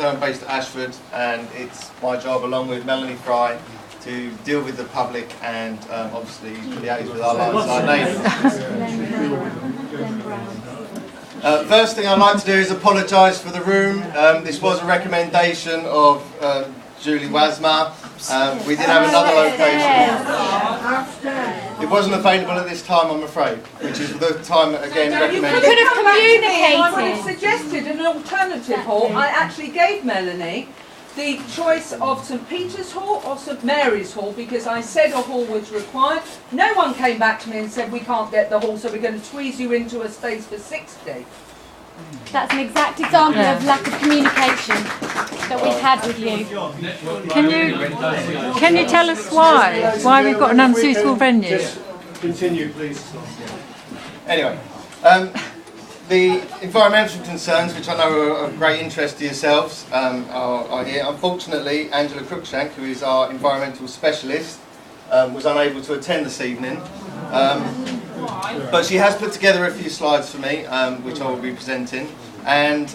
I'm based at Ashford, and it's my job, along with Melanie Fry, to deal with the public and obviously liaise with our neighbours. First thing I'd like to do is apologise for the room. This was a recommendation of Julie Wasmer. We did have another location. It wasn't available at this time, I'm afraid, which is the time again recommended. You could have communicated. I would have suggested an alternative hall. I actually gave Melanie the choice of St Peter's Hall or St Mary's Hall because I said a hall was required. No one came back to me and said we can't get the hall, so we're going to squeeze you into a space for 60. That's an exact example of lack of communication that we've had with you. Can you tell us why we've got an unsuitable venue? Just continue, please. Anyway, the environmental concerns, which I know are of great interest to yourselves, are here. Unfortunately, Angela Cruikshank, who is our environmental specialist, was unable to attend this evening. But she has put together a few slides for me, which I will be presenting. And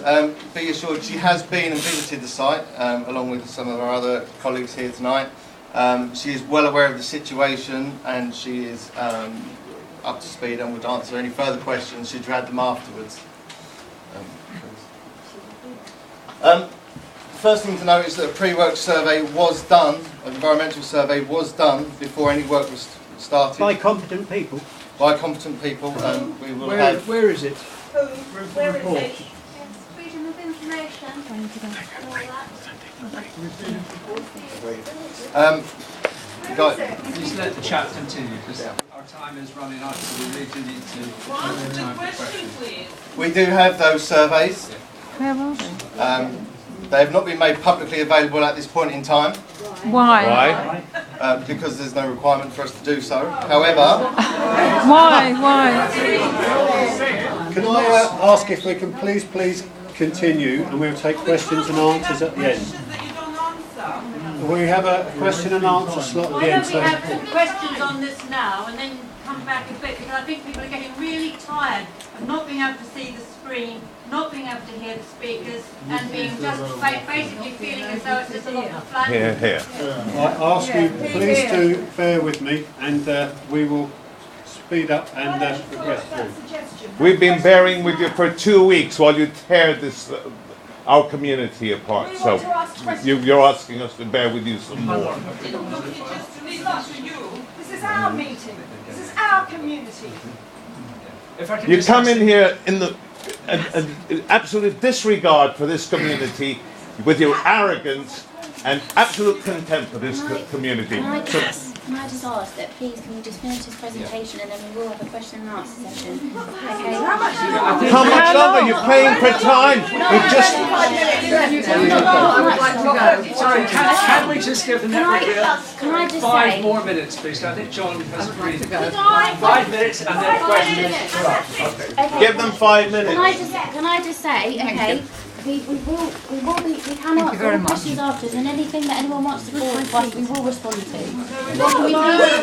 be assured, she has been and visited the site, along with some of our other colleagues here tonight. She is well aware of the situation, and she is up to speed and would answer any further questions should you have them afterwards. First thing to note is that a pre-work survey was done, an environmental survey was done before any work was started. By competent people? By competent people, we will have... Where is it? Where is it? Freedom of information. Just let the chat continue because our time is running out, so we really do need to have time for questions. We do have those surveys. Where are they? They have not been made publicly available at this point in time. Why? Because there's no requirement for us to do so. However... Why? Can I ask if we can please continue and we'll take questions and answers at the end. We have a question and answer slot at the end. Why don't we have questions on this now and then come back a bit, because I think people are getting really tired of not being able to see the screen, not being able to hear the speakers, and being just basically feeling as though it's just a lot of flat. I ask you please to bear with me, and we will speed up and progress through. We've been bearing with you for 2 weeks while you tear this our community apart. So you're asking us to bear with you some more. This is our meeting. This is our community. You come in here in the absolute disregard for this community with your arrogance and absolute contempt for this community. Can I just ask that please can we just finish this presentation and then we will have a question and answer session? Okay. How much longer? You're paying for time. We've just... Sorry, can we just give the network Can I just 5 more minutes, please? I think John has agreed. 5 minutes and then questions. Okay. Give them 5 minutes. Can I just say, okay, we can answer all questions afterwards, and anything that anyone wants to forward to us, we will respond to.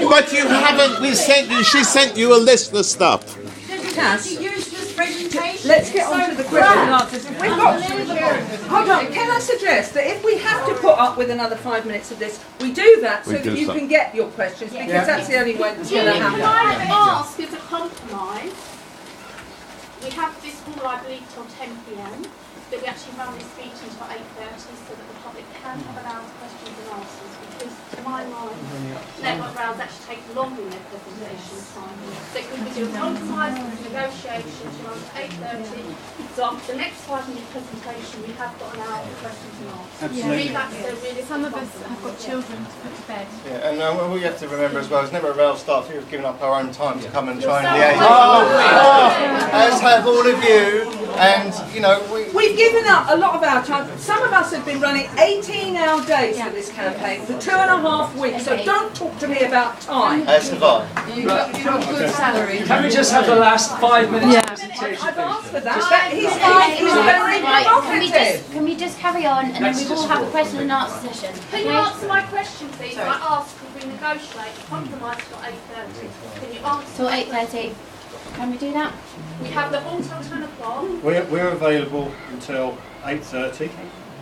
But you haven't. She sent you a list of stuff. Let's get on to the question and answers. If we've got, hold on, can I suggest that if we have to put up with another 5 minutes of this, we do that so that you can get your questions, because that's the only way that's going to happen. Can I ask as a compromise, we have this hall, I believe, till 10 p.m, that we actually run this meeting till 8:30 so that the public can have an hour's questions and answers, because to my mind, network rounds actually take longer in their presentation time. So we can do a compromise and a negotiation to run to 8:30. So after the next 5-minute presentation, we have got an hour for questions and answers. Absolutely. Some of us have got children to put to bed. Yeah, and what we have to remember as well is never a rail staff who have given up our own time to come and try and liaise. As have all of you, and you know we've given up a lot of our time. Some of us have been running 18-hour days for this campaign for 2.5 weeks. So don't talk to me about time. As have I. You've got good salary. Can we just have the last 5 minutes of presentation, I've asked for please? that. He's very provocative. Can we just carry on and then we will have a question and answer session? Can you answer my question, please? I asked if we negotiate a compromise till 8:30. Can you answer? Till 8:30. Can we do that? We have the hall till 10 o'clock. We're available until 8:30.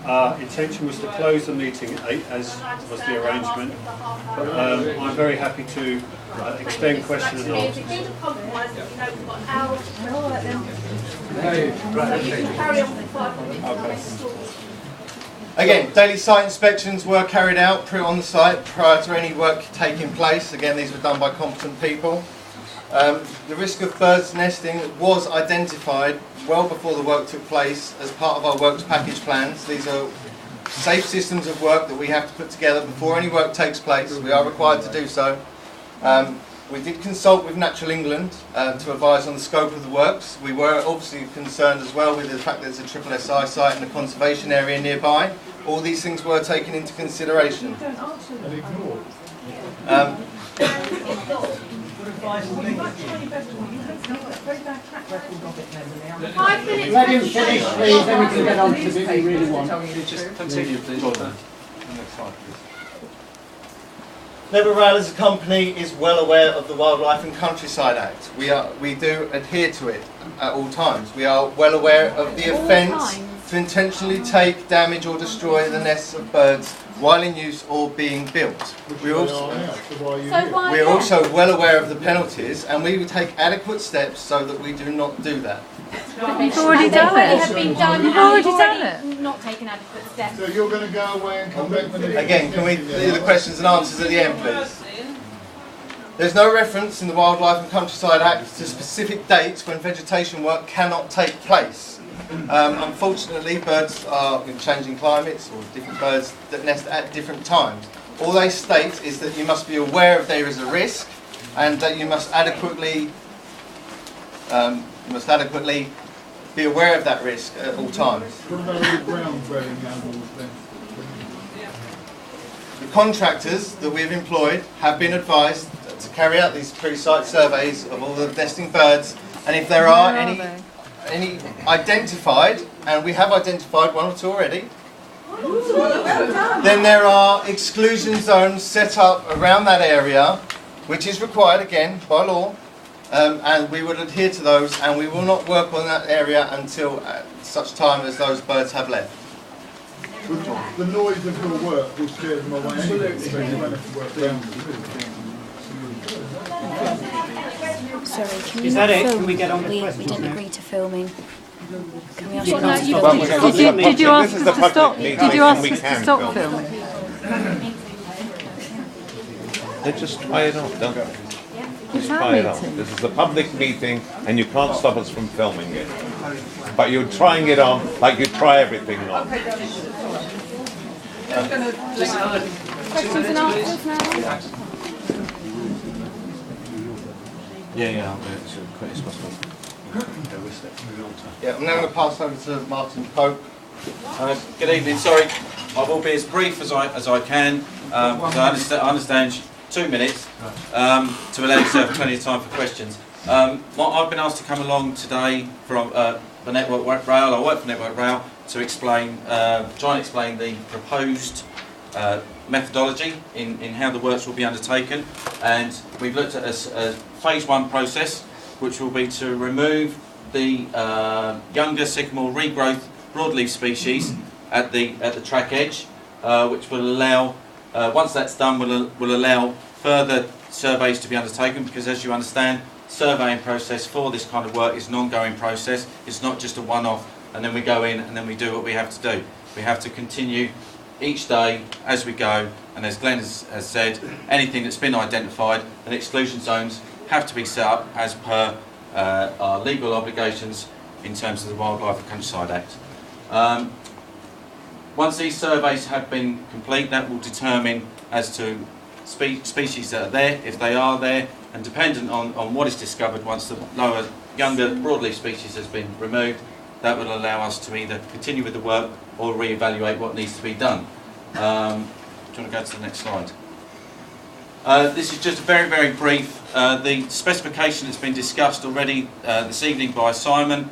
Our intention was to close the meeting at 8, as was the arrangement, but I'm very happy to extend question and answers. If it's a compromise, you know we've got hours to so you can carry on for 5 minutes. Again, daily site inspections were carried out on the site prior to any work taking place. Again, these were done by competent people. The risk of birds nesting was identified well before the work took place as part of our works package plans. These are safe systems of work that we have to put together before any work takes place. We are required to do so. We did consult with Natural England to advise on the scope of the works. We were obviously concerned as well with the fact that there's a triple SI site and a conservation area nearby. All these things were taken into consideration. Let him finish, please, then we can get on to the bit we really want. Just continue, please. Never Rail as a company is well aware of the Wildlife and Countryside Act. We do adhere to it at all times. We are well aware of the offence to intentionally take, damage or destroy the nests of birds while in use or being built. We're also well aware of the penalties, and we would take adequate steps so that we do not do that. You've already done it. You've already done it. Not taken adequate steps. So you're going to go away and come back with it? Again, can we do the questions and answers at the end, please? There's no reference in the Wildlife and Countryside Act to specific dates when vegetation work cannot take place. Unfortunately, birds are in changing climates, or different birds that nest at different times. All they state is that you must be aware if there is a risk, and that you must adequately be aware of that risk at all times. What about all the ground-bearing animals then? The contractors that we've employed have been advised to carry out these pre-site surveys of all the nesting birds, and if there are any identified, and we have identified 1 or 2 already, then there are exclusion zones set up around that area, which is required again by law, and we would adhere to those, and we will not work on that area until such time as those birds have left. The noise of your work will scare them away anyway, so you won't have to work around them. Sorry, can we Is that not it? film? Can we get on with We questions don't now? agree to filming. Can we ask Well, you no, to you stop? did you ask This is us the to public stop? meeting Did you and ask we us to can stop film. filming? They just try it out, don't they? It's Just our try it out. meeting. This is a public meeting and you can't stop us from filming it. But you're trying it on like you try everything on. Questions and answers now? Yeah, I'll do it as quick as possible. Yeah, I'm now going to pass over to Martin Pope. Good evening. Sorry, I will be as brief as I can. Because I understand 2 minutes to allow yourself plenty of time for questions. I've been asked to come along today from the Network Rail. I work for Network Rail to explain, try and explain the proposed methodology in how the works will be undertaken. And we've looked at a phase 1 process, which will be to remove the younger sycamore regrowth broadleaf species at the track edge, which will allow, once that's done, will allow further surveys to be undertaken, because as you understand, surveying process for this kind of work is an ongoing process. It's not just a one-off and then we go in and then we do what we have to do. We have to continue each day as we go, and as Glenn has said, anything that's been identified, and exclusion zones have to be set up as per our legal obligations in terms of the Wildlife and Countryside Act. Once these surveys have been complete, that will determine as to species that are there, if they are there, and dependent on what is discovered once the lower, younger broadleaf species has been removed, that will allow us to either continue with the work or re-evaluate what needs to be done. Do you want to go to the next slide? This is just very, very brief. The specification that's been discussed already this evening by Simon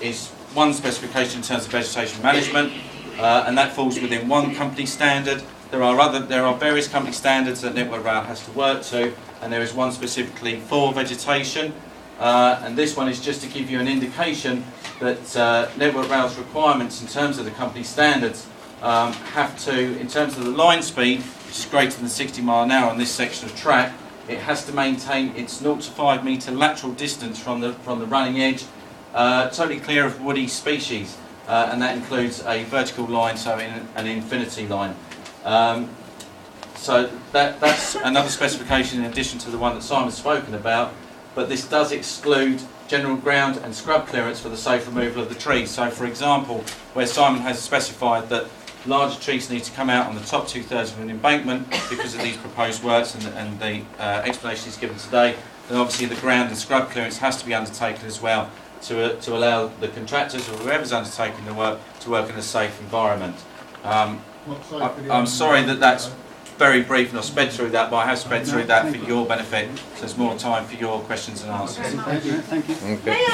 is one specification in terms of vegetation management, and that falls within one company standard. There are various company standards that Network Rail has to work to, and there is one specifically for vegetation. And this one is just to give you an indication that Network Rail's requirements in terms of the company standards have to, in terms of the line speed, which is greater than 60 miles an hour on this section of track, it has to maintain its 0 to 5 metre lateral distance from the running edge, totally clear of woody species, and that includes a vertical line, so an infinity line. So that's another specification in addition to the one that Simon's spoken about, but this does exclude general ground and scrub clearance for the safe removal of the trees. So for example, where Simon has specified that larger trees need to come out on the top 2/3 of an embankment because of these proposed works and the explanation he's given today, then obviously the ground and scrub clearance has to be undertaken as well to allow the contractors or whoever's undertaking the work to work in a safe environment. I'm sorry that that's very brief and I've sped through that, but I have sped through that for your benefit, so there's more time for your questions and answers. Thank you. Okay.